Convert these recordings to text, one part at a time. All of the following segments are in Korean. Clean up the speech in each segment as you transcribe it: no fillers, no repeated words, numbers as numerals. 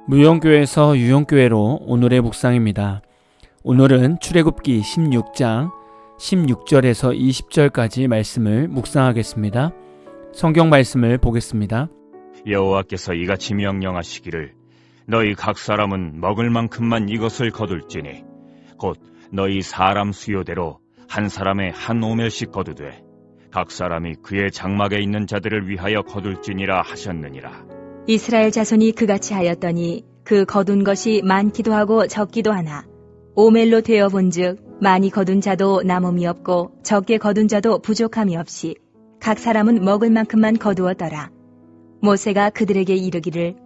무용교에서 유용교회로 오늘의 묵상입니다. 오늘은 출애굽기 16장 16절에서 20절까지 말씀을 묵상하겠습니다. 성경 말씀을 보겠습니다. 여호와께서 이같이 명령하시기를 너희 각 사람은 먹을 만큼만 이것을 거둘지니 곧 너희 사람 수요대로 한 사람의 한 오멜씩 거두되 각 사람이 그의 장막에 있는 자들을 위하여 거둘지니라 하셨느니라. 이스라엘 자손이 그같이 하였더니 그 거둔 것이 많기도 하고 적기도 하나 오멜로 되어 본즉 많이 거둔 자도 남음이 없고 적게 거둔 자도 부족함이 없이 각 사람은 먹을 만큼만 거두었더라. 모세가 그들에게 이르기를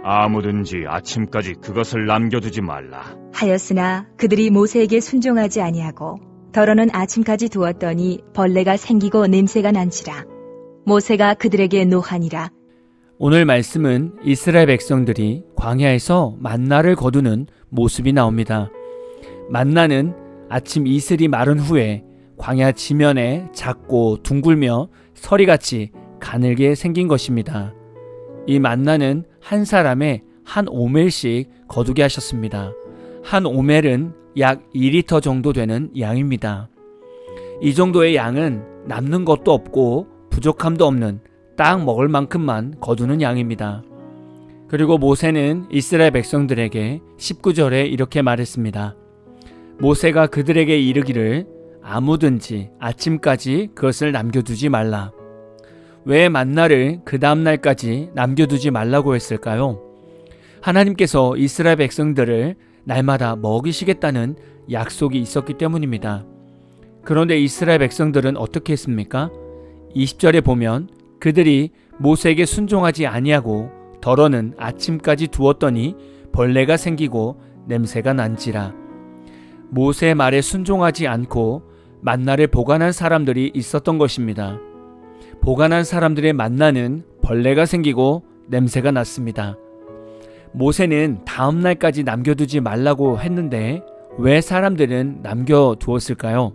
아무든지 아침까지 그것을 남겨두지 말라 하였으나 그들이 모세에게 순종하지 아니하고 더러는 아침까지 두었더니 벌레가 생기고 냄새가 난지라. 모세가 그들에게 노하니라. 오늘 말씀은 이스라엘 백성들이 광야에서 만나를 거두는 모습이 나옵니다. 만나는 아침 이슬이 마른 후에 광야 지면에 작고 둥글며 서리같이 가늘게 생긴 것입니다. 이 만나는 한 사람의 한 오멜씩 거두게 하셨습니다. 한 오멜은 약 2리터 정도 되는 양입니다. 이 정도의 양은 남는 것도 없고 부족함도 없는 딱 먹을 만큼만 거두는 양입니다. 그리고 모세는 이스라엘 백성들에게 19절에 이렇게 말했습니다. 모세가 그들에게 이르기를 아무든지 아침까지 그것을 남겨두지 말라. 왜 만나를 그 다음날까지 남겨두지 말라고 했을까요? 하나님께서 이스라엘 백성들을 날마다 먹이시겠다는 약속이 있었기 때문입니다. 그런데 이스라엘 백성들은 어떻게 했습니까? 20절에 보면 그들이 모세에게 순종하지 아니하고 더러는 아침까지 두었더니 벌레가 생기고 냄새가 난지라. 모세의 말에 순종하지 않고 만나를 보관한 사람들이 있었던 것입니다. 보관한 사람들의 만나는 벌레가 생기고 냄새가 났습니다. 모세는 다음 날까지 남겨두지 말라고 했는데 왜 사람들은 남겨두었을까요?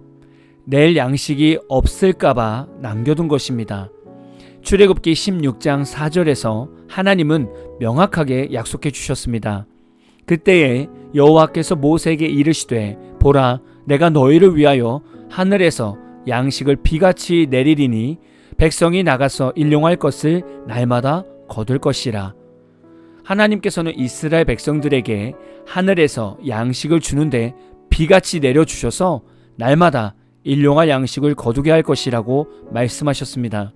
내일 양식이 없을까봐 남겨둔 것입니다. 출애굽기 16장 4절에서 하나님은 명확하게 약속해 주셨습니다. 그때에 여호와께서 모세에게 이르시되 보라 내가 너희를 위하여 하늘에서 양식을 비같이 내리리니 백성이 나가서 일용할 것을 날마다 거둘 것이라. 하나님께서는 이스라엘 백성들에게 하늘에서 양식을 주는데 비같이 내려주셔서 날마다 일용할 양식을 거두게 할 것이라고 말씀하셨습니다.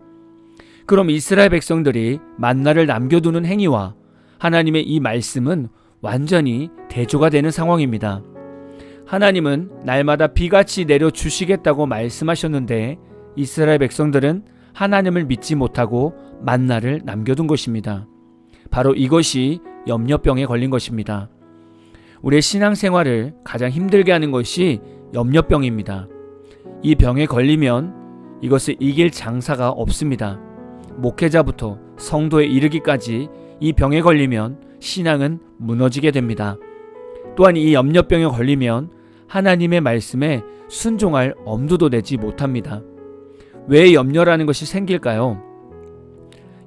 그럼 이스라엘 백성들이 만나를 남겨두는 행위와 하나님의 이 말씀은 완전히 대조가 되는 상황입니다. 하나님은 날마다 비같이 내려주시겠다고 말씀하셨는데 이스라엘 백성들은 하나님을 믿지 못하고 만나를 남겨둔 것입니다. 바로 이것이 염려병에 걸린 것입니다. 우리의 신앙생활을 가장 힘들게 하는 것이 염려병입니다. 이 병에 걸리면 이것을 이길 장사가 없습니다. 목회자부터 성도에 이르기까지 이 병에 걸리면 신앙은 무너지게 됩니다. 또한 이 염려병에 걸리면 하나님의 말씀에 순종할 엄두도 내지 못합니다. 왜 염려라는 것이 생길까요?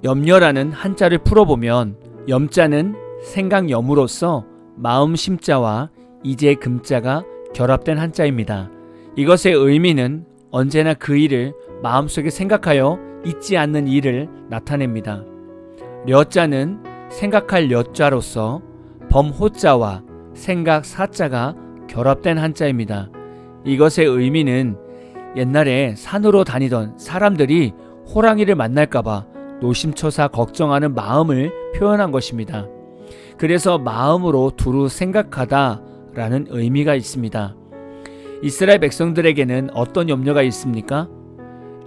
염려라는 한자를 풀어보면 염자는 생각염으로써 마음 심자와 이제 금자가 결합된 한자입니다. 이것의 의미는 언제나 그 일을 마음속에 생각하여 잊지 않는 일을 나타냅니다. 려자는 생각할 려자로서 범호자와 생각 사자가 결합된 한자입니다. 이것의 의미는 옛날에 산으로 다니던 사람들이 호랑이를 만날까봐 노심초사 걱정하는 마음을 표현한 것입니다. 그래서 마음으로 두루 생각하다 라는 의미가 있습니다. 이스라엘 백성들에게는 어떤 염려가 있습니까?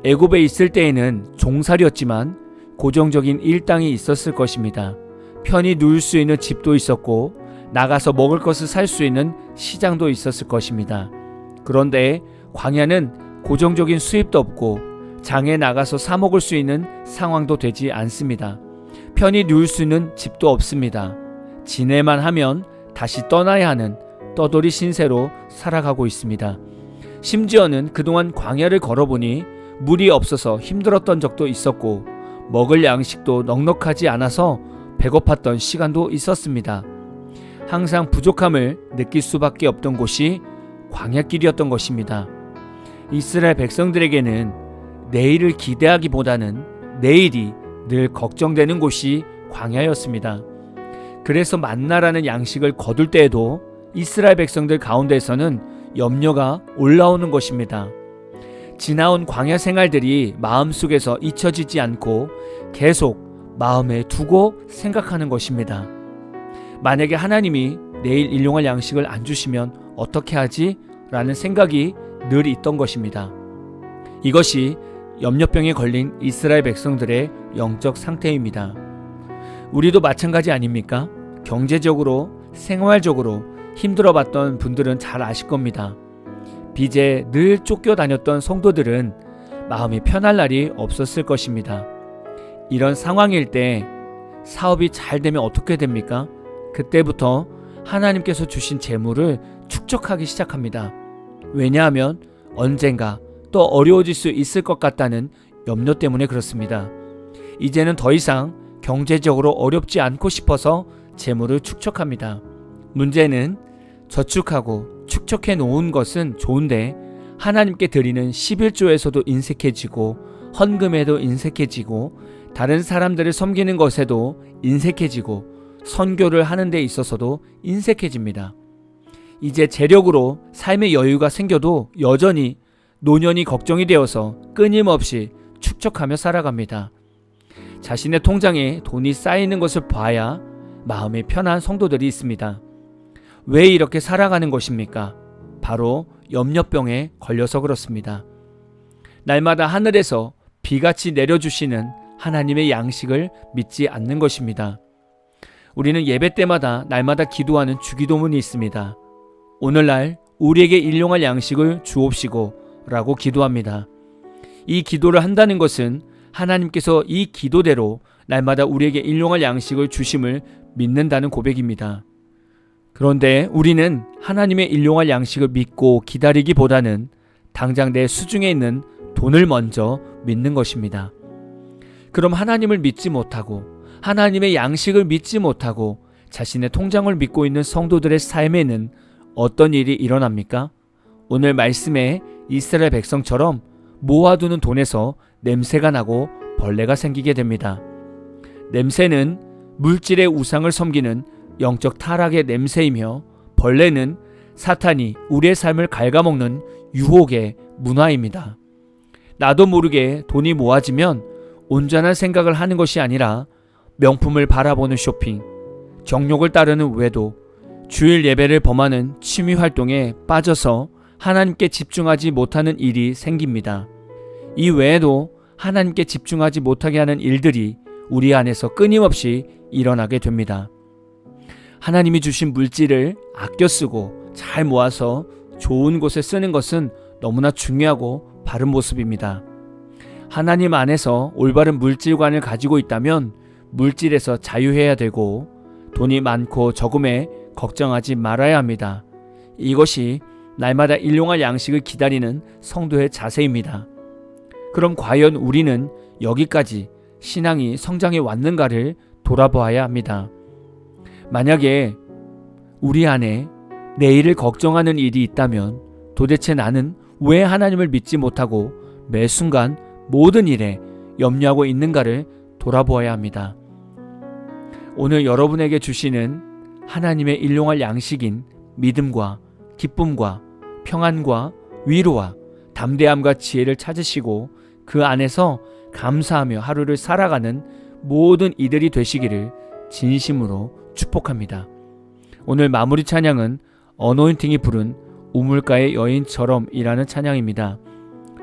애굽에 있을 때에는 종살이였지만 고정적인 일당이 있었을 것입니다. 편히 누울 수 있는 집도 있었고 나가서 먹을 것을 살 수 있는 시장도 있었을 것입니다. 그런데 광야는 고정적인 수입도 없고 장에 나가서 사 먹을 수 있는 상황도 되지 않습니다. 편히 누울 수 있는 집도 없습니다. 지내만 하면 다시 떠나야 하는 떠돌이 신세로 살아가고 있습니다. 심지어는 그동안 광야를 걸어보니 물이 없어서 힘들었던 적도 있었고 먹을 양식도 넉넉하지 않아서 배고팠던 시간도 있었습니다. 항상 부족함을 느낄 수밖에 없던 곳이 광야길이었던 것입니다. 이스라엘 백성들에게는 내일을 기대하기보다는 내일이 늘 걱정되는 곳이 광야였습니다. 그래서 만나라는 양식을 거둘 때에도 이스라엘 백성들 가운데서는 염려가 올라오는 것입니다. 지나온 광야 생활들이 마음속에서 잊혀지지 않고 계속 마음에 두고 생각하는 것입니다. 만약에 하나님이 내일 일용할 양식을 안 주시면 어떻게 하지? 라는 생각이 늘 있던 것입니다. 이것이 염려병에 걸린 이스라엘 백성들의 영적 상태입니다. 우리도 마찬가지 아닙니까? 경제적으로, 생활적으로 힘들어봤던 분들은 잘 아실 겁니다. 빚에 늘 쫓겨다녔던 성도들은 마음이 편할 날이 없었을 것입니다. 이런 상황일 때 사업이 잘 되면 어떻게 됩니까? 그때부터 하나님께서 주신 재물을 축적하기 시작합니다. 왜냐하면 언젠가 또 어려워질 수 있을 것 같다는 염려 때문에 그렇습니다. 이제는 더 이상 경제적으로 어렵지 않고 싶어서 재물을 축적합니다. 문제는 저축하고 축적해 놓은 것은 좋은데 하나님께 드리는 11조에서도 인색해지고 헌금에도 인색해지고 다른 사람들을 섬기는 것에도 인색해지고 선교를 하는 데 있어서도 인색해집니다. 이제 재력으로 삶의 여유가 생겨도 여전히 노년이 걱정이 되어서 끊임없이 축적하며 살아갑니다. 자신의 통장에 돈이 쌓이는 것을 봐야 마음이 편한 성도들이 있습니다. 왜 이렇게 살아가는 것입니까? 바로 염려병에 걸려서 그렇습니다. 날마다 하늘에서 비같이 내려주시는 하나님의 양식을 믿지 않는 것입니다. 우리는 예배 때마다 날마다 기도하는 주기도문이 있습니다. 오늘날 우리에게 일용할 양식을 주옵시고 라고 기도합니다. 이 기도를 한다는 것은 하나님께서 이 기도대로 날마다 우리에게 일용할 양식을 주심을 믿는다는 고백입니다. 그런데 우리는 하나님의 일용할 양식을 믿고 기다리기보다는 당장 내 수중에 있는 돈을 먼저 믿는 것입니다. 그럼 하나님을 믿지 못하고 하나님의 양식을 믿지 못하고 자신의 통장을 믿고 있는 성도들의 삶에는 어떤 일이 일어납니까? 오늘 말씀에 이스라엘 백성처럼 모아두는 돈에서 냄새가 나고 벌레가 생기게 됩니다. 냄새는 물질의 우상을 섬기는 영적 타락의 냄새이며 벌레는 사탄이 우리의 삶을 갉아먹는 유혹의 문화입니다. 나도 모르게 돈이 모아지면 온전한 생각을 하는 것이 아니라 명품을 바라보는 쇼핑, 정욕을 따르는 외도, 주일 예배를 범하는 취미 활동에 빠져서 하나님께 집중하지 못하는 일이 생깁니다. 이 외에도 하나님께 집중하지 못하게 하는 일들이 우리 안에서 끊임없이 일어나게 됩니다. 하나님이 주신 물질을 아껴 쓰고 잘 모아서 좋은 곳에 쓰는 것은 너무나 중요하고 바른 모습입니다. 하나님 안에서 올바른 물질관을 가지고 있다면 물질에서 자유해야 되고 돈이 많고 적음에 걱정하지 말아야 합니다. 이것이 날마다 일용할 양식을 기다리는 성도의 자세입니다. 그럼 과연 우리는 여기까지 신앙이 성장해 왔는가를 돌아보아야 합니다. 만약에 우리 안에 내일을 걱정하는 일이 있다면 도대체 나는 왜 하나님을 믿지 못하고 매 순간 모든 일에 염려하고 있는가를 돌아보아야 합니다. 오늘 여러분에게 주시는 하나님의 일용할 양식인 믿음과 기쁨과 평안과 위로와 담대함과 지혜를 찾으시고 그 안에서 감사하며 하루를 살아가는 모든 이들이 되시기를 진심으로 축복합니다. 오늘 마무리 찬양은 어노인팅이 부른 우물가의 여인처럼 이라는 찬양입니다.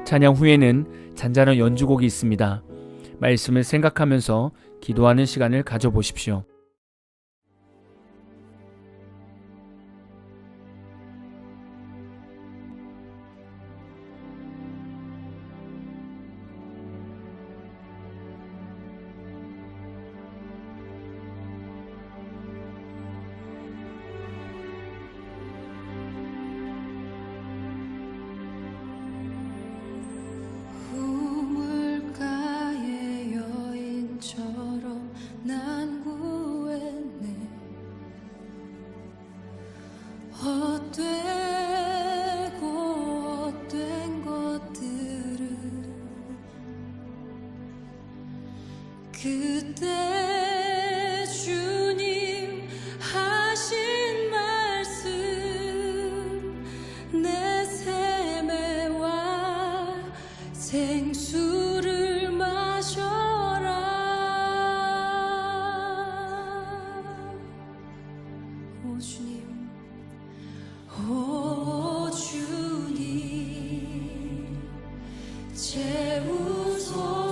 찬양 후에는 잔잔한 연주곡이 있습니다. 말씀을 생각하면서 기도하는 시간을 가져보십시오. 우물가의 여인처럼 난 그때 주님 하신 말씀 내 샘에와 생수를 마셔라. 오 주님, 오 주님, 채우소.